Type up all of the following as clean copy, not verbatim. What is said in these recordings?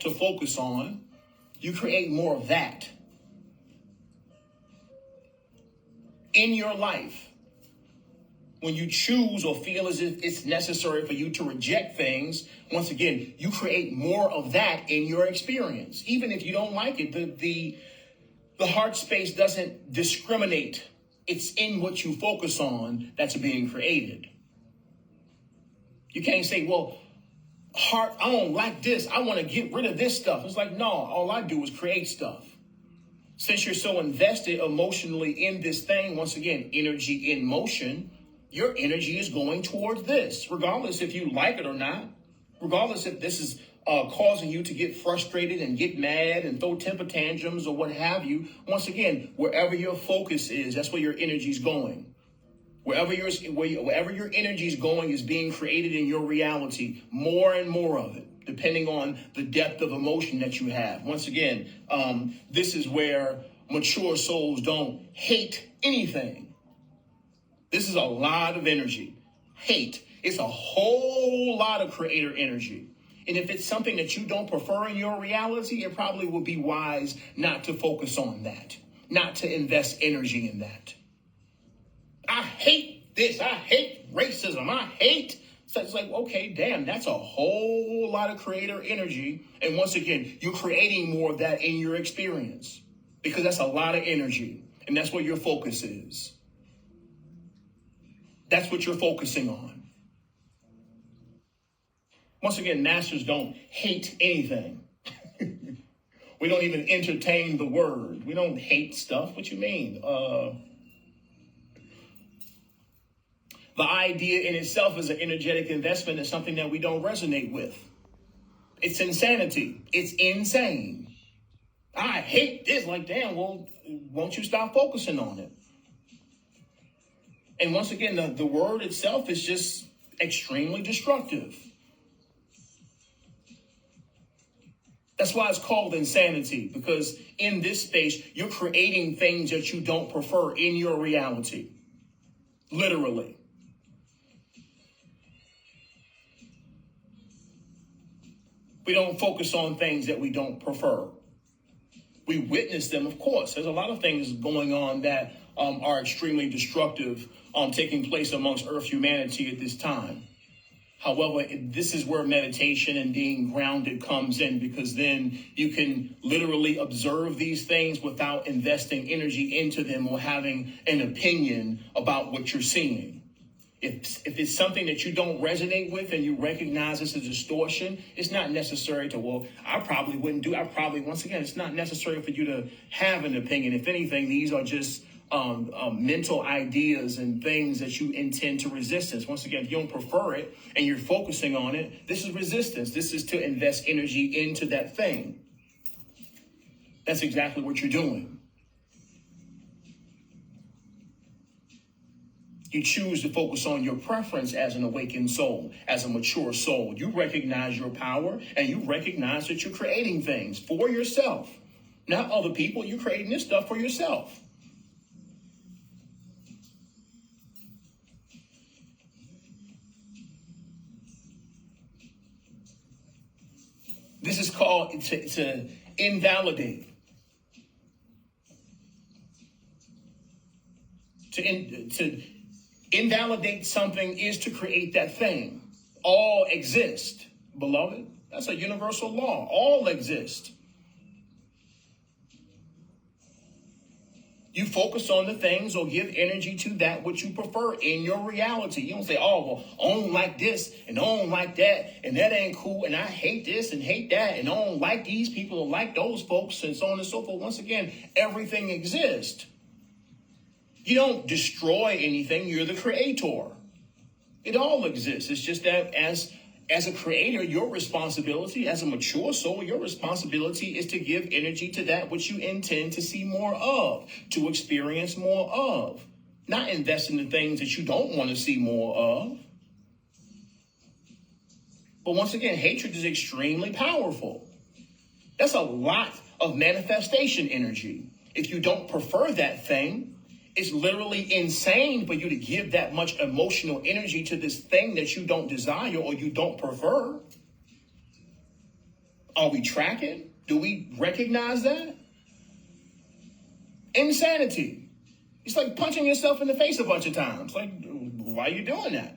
to focus on, you create more of that in your life. When you choose or feel as if it's necessary for you to reject things, once again, you create more of that in your experience. Even if you don't like it, the heart space doesn't discriminate. It's in what you focus on that's being created. You can't say, well, heart, I don't like this. I want to get rid of this stuff. It's like, no, all I do is create stuff. Since you're so invested emotionally in this thing, once again, energy in motion, your energy is going towards this, regardless if you like it or not, regardless if this is causing you to get frustrated and get mad and throw temper tantrums or what have you. Once again, wherever your focus is, that's where your energy is going. Wherever your energy is going is being created in your reality, more and more of it, depending on the depth of emotion that you have. Once again, this is where mature souls don't hate anything. This is a lot of energy. Hate. It's a whole lot of creator energy. And if it's something that you don't prefer in your reality, it probably would be wise not to focus on that, not to invest energy in that. I hate this. I hate racism. I hate. So it's like, okay, damn, that's a whole lot of creator energy. And once again, you're creating more of that in your experience because that's a lot of energy. And that's where your focus is. That's what you're focusing on. Once again, masters don't hate anything. We don't even entertain the word. We don't hate stuff. What you mean? The idea in itself is an energetic investment is something that we don't resonate with. It's insanity. It's insane. I hate this. Like, damn, well, won't you stop focusing on it? And once again, the word itself is just extremely destructive. That's why it's called insanity, because in this space, you're creating things that you don't prefer in your reality. Literally. We don't focus on things that we don't prefer. We witness them, of course. There's a lot of things going on that are extremely destructive taking place amongst Earth humanity at this time. However, this is where meditation and being grounded comes in, because then you can literally observe these things without investing energy into them or having an opinion about what you're seeing. If it's something that you don't resonate with and you recognize it's a distortion, it's not necessary to, well, I probably wouldn't do. Once again, it's not necessary for you to have an opinion. If anything, these are just mental ideas and things that you intend to resistance. Once again, if you don't prefer it and you're focusing on it, this is resistance. This is to invest energy into that thing. That's exactly what you're doing. You choose to focus on your preference as an awakened soul, as a mature soul. You recognize your power and you recognize that you're creating things for yourself, not other people. You're creating this stuff for yourself. This is called to invalidate. To invalidate something is to create that thing. All exist, beloved. That's a universal law. All exist. You focus on the things or give energy to that which you prefer in your reality. You don't say, oh, well, I don't like this and I don't like that and that ain't cool and I hate this and hate that and I don't like these people or like those folks and so on and so forth. Once again, everything exists. You don't destroy anything. You're the creator. It all exists. It's just that as a creator, your responsibility, as a mature soul, your responsibility is to give energy to that which you intend to see more of, to experience more of, not invest in the things that you don't want to see more of. But once again, hatred is extremely powerful. That's a lot of manifestation energy. If you don't prefer that thing, it's literally insane for you to give that much emotional energy to this thing that you don't desire or you don't prefer. Are we tracking? Do we recognize that? Insanity. It's like punching yourself in the face a bunch of times. Like, why are you doing that?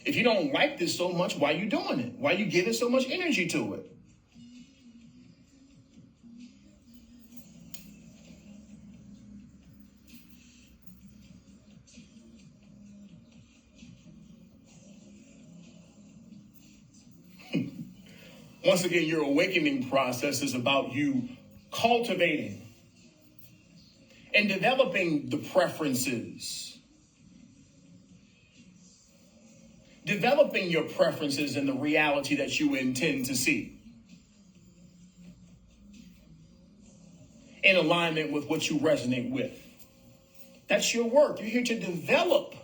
If you don't like this so much, why are you doing it? Why are you giving so much energy to it? Once again, your awakening process is about you cultivating and developing the preferences. Developing your preferences and the reality that you intend to see in alignment with what you resonate with. That's your work. You're here to develop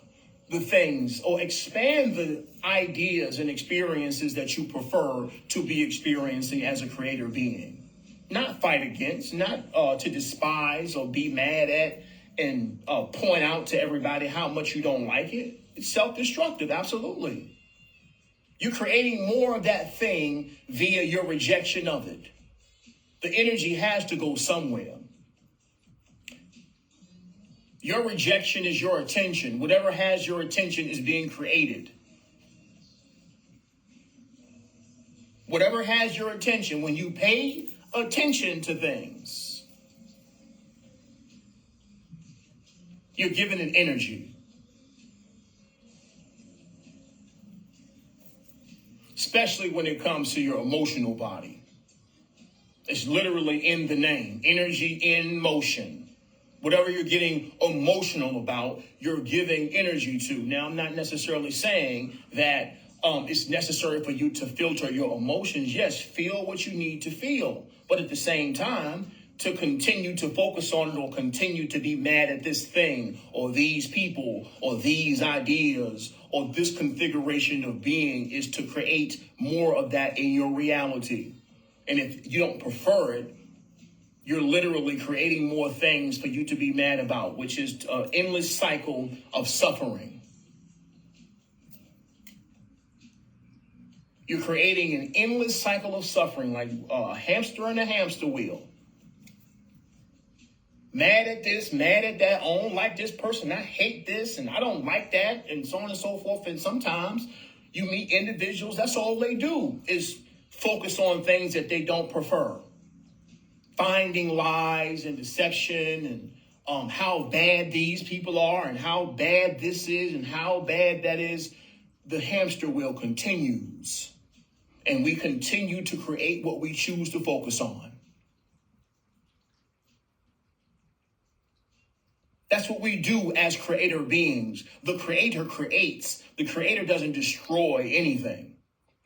the things or expand the ideas and experiences that you prefer to be experiencing as a creator being. Not fight against, not to despise or be mad at and point out to everybody how much you don't like it. It's self-destructive, absolutely. You're creating more of that thing via your rejection of it. The energy has to go somewhere. Your rejection is your attention. Whatever has your attention is being created. Whatever has your attention, when you pay attention to things, you're given an energy. Especially when it comes to your emotional body. It's literally in the name, energy in motion. Whatever you're getting emotional about, you're giving energy to. Now, I'm not necessarily saying that it's necessary for you to filter your emotions. Yes, feel what you need to feel. But at the same time, to continue to focus on it or continue to be mad at this thing or these people or these ideas or this configuration of being is to create more of that in your reality. And if you don't prefer it, you're literally creating more things for you to be mad about, which is an endless cycle of suffering. You're creating an endless cycle of suffering, like a hamster in a hamster wheel. Mad at this, mad at that, I don't like this person, I hate this, and I don't like that, and so on and so forth. And sometimes you meet individuals, that's all they do is focus on things that they don't prefer. Finding lies and deception and how bad these people are and how bad this is and how bad that is. The hamster wheel continues. And we continue to create what we choose to focus on. That's what we do as creator beings. The creator creates. The creator doesn't destroy anything.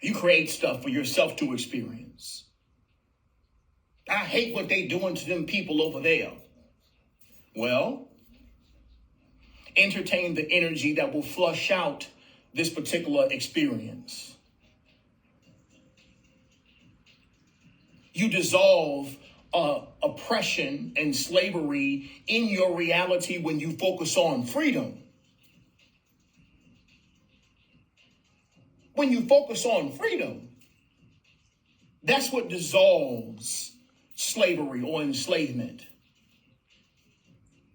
You create stuff for yourself to experience. I hate what they doing to them people over there. Well, entertain the energy that will flush out this particular experience. You dissolve oppression and slavery in your reality when you focus on freedom. When you focus on freedom, that's what dissolves slavery or enslavement.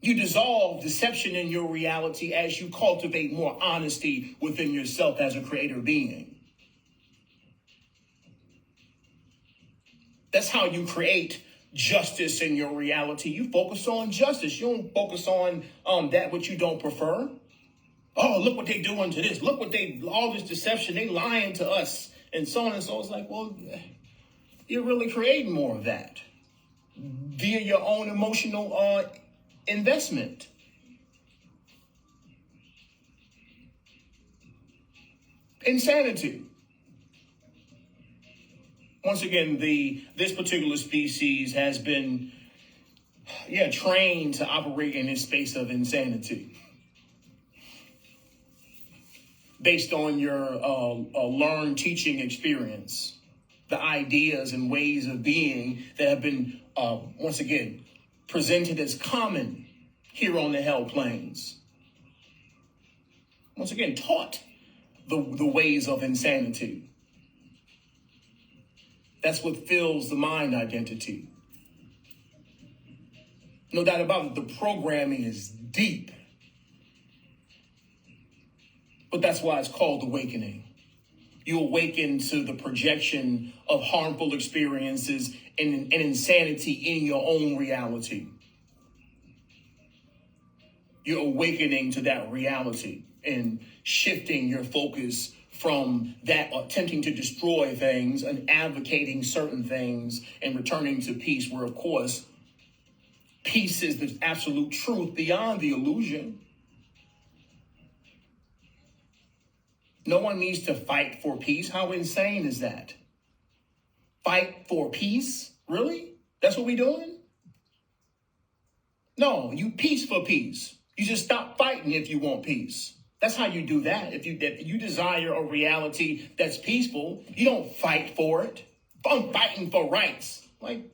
You dissolve deception in your reality as you cultivate more honesty within yourself as a creator being. That's how you create justice in your reality. You focus on justice. You don't focus on that which you don't prefer. Oh, look what they doing to this. Look what all this deception, they lying to us and so on and so on. It's like, well, you're really creating more of that via your own emotional investment. Insanity. Once again, this particular species has been trained to operate in this space of insanity based on your learned teaching experience, the ideas and ways of being that have been, once again, presented as common here on the hell plains. Once again, taught the ways of insanity. That's what fills the mind identity. No doubt about it, the programming is deep. But that's why it's called awakening. You awaken to the projection of harmful experiences and insanity in your own reality. You're awakening to that reality and shifting your focus from that attempting to destroy things and advocating certain things and returning to peace, where, of course, peace is the absolute truth beyond the illusion. No one needs to fight for peace. How insane is that? Fight for peace? Really? That's what we're doing? No, you peace for peace. You just stop fighting if you want peace. That's how you do that. If you desire a reality that's peaceful, you don't fight for it. I'm fighting for rights. Like,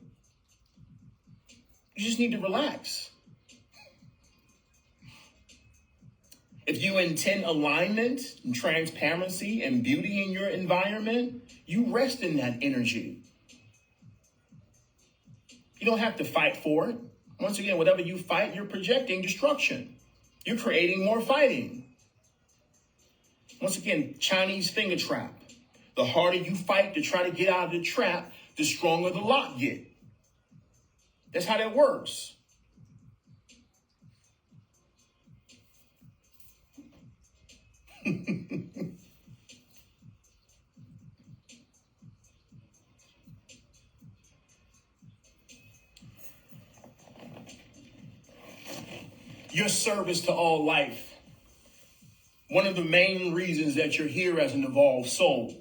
you just need to relax. If you intend alignment and transparency and beauty in your environment, you rest in that energy. You don't have to fight for it. Once again, whatever you fight, you're projecting destruction. You're creating more fighting. Once again, Chinese finger trap. The harder you fight to try to get out of the trap, the stronger the lock get. That's how that works. Your service to all life. One of the main reasons that you're here as an evolved soul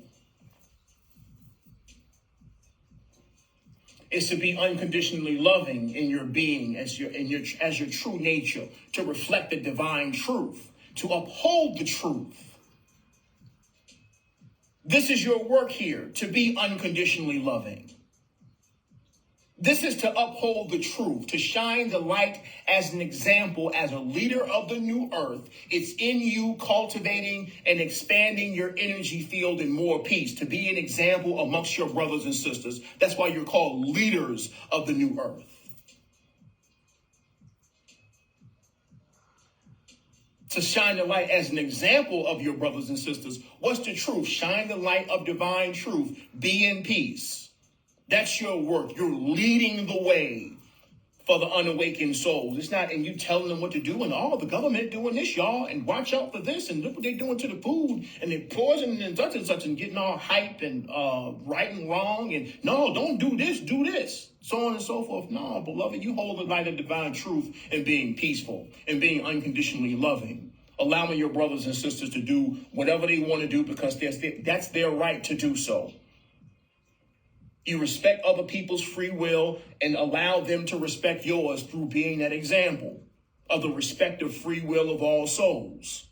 is to be unconditionally loving in your being as your true nature, to reflect the divine truth, to uphold the truth. This is your work here, to be unconditionally loving. This is to uphold the truth, to shine the light as an example, as a leader of the new earth. It's in you cultivating and expanding your energy field in more peace, to be an example amongst your brothers and sisters. That's why you're called leaders of the new earth. To shine the light as an example of your brothers and sisters. What's the truth? Shine the light of divine truth. Be in peace. That's your work. You're leading the way for the unawakened souls. It's not, and you telling them what to do, and the government doing this, y'all, and watch out for this, and look what they're doing to the food, and they're poisoning and such, and getting all hype and right and wrong, and no, don't do this, so on and so forth. No, beloved, you hold the light of divine truth and being peaceful and being unconditionally loving, allowing your brothers and sisters to do whatever they want to do because that's their right to do so. You respect other people's free will and allow them to respect yours through being that example of the respective free will of all souls.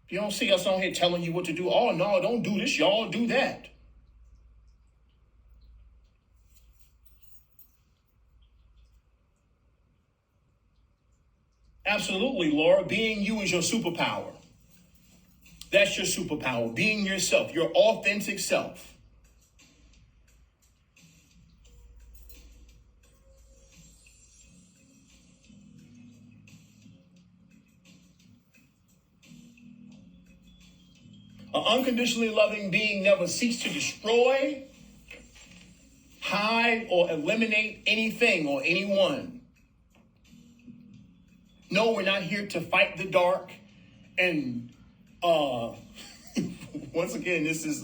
You don't see us on here telling you what to do. Oh, no, don't do this, y'all, do that. Absolutely, Laura. Being you is your superpower. That's your superpower, being yourself, your authentic self. An unconditionally loving being never seeks to destroy, hide, or eliminate anything or anyone. No, we're not here to fight the dark and once again, this is,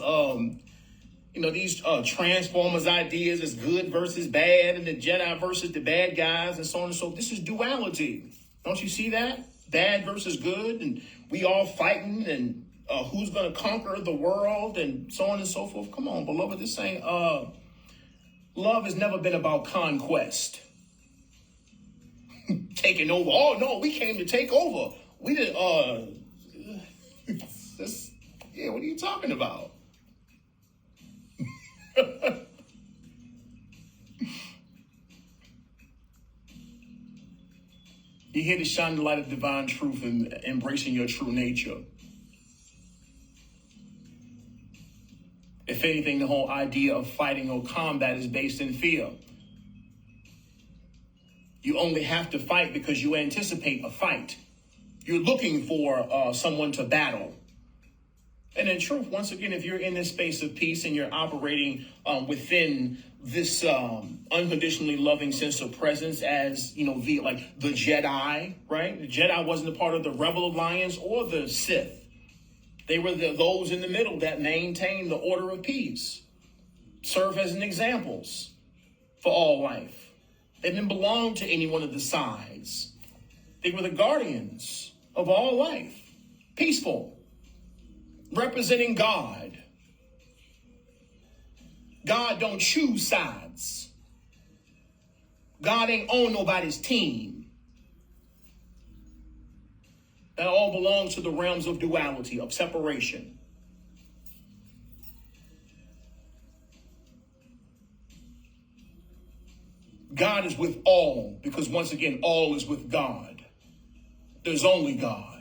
these Transformers ideas is good versus bad and the Jedi versus the bad guys and so on and so forth. This is duality. Don't you see that? Bad versus good, and we all fighting, and who's going to conquer the world and so on and so forth. Come on, beloved, this ain't, love has never been about conquest. Taking over. Oh, no, we came to take over. We did, what are you talking about? You're here to shine the light of divine truth and embracing your true nature. anything, the whole idea of fighting or combat is based in fear. You only have to fight because you anticipate a fight. You're looking for someone to battle. And in truth, once again, if you're in this space of peace and you're operating within this unconditionally loving sense of presence as, like the Jedi, right? The Jedi wasn't a part of the Rebel Alliance or the Sith. They were those in the middle that maintained the order of peace, serve as an examples for all life. They didn't belong to any one of the sides. They were the guardians of all life, peaceful, representing God. God don't choose sides. God ain't on nobody's team. That all belongs to the realms of duality, of separation. God is with all, because once again, all is with God. There's only God.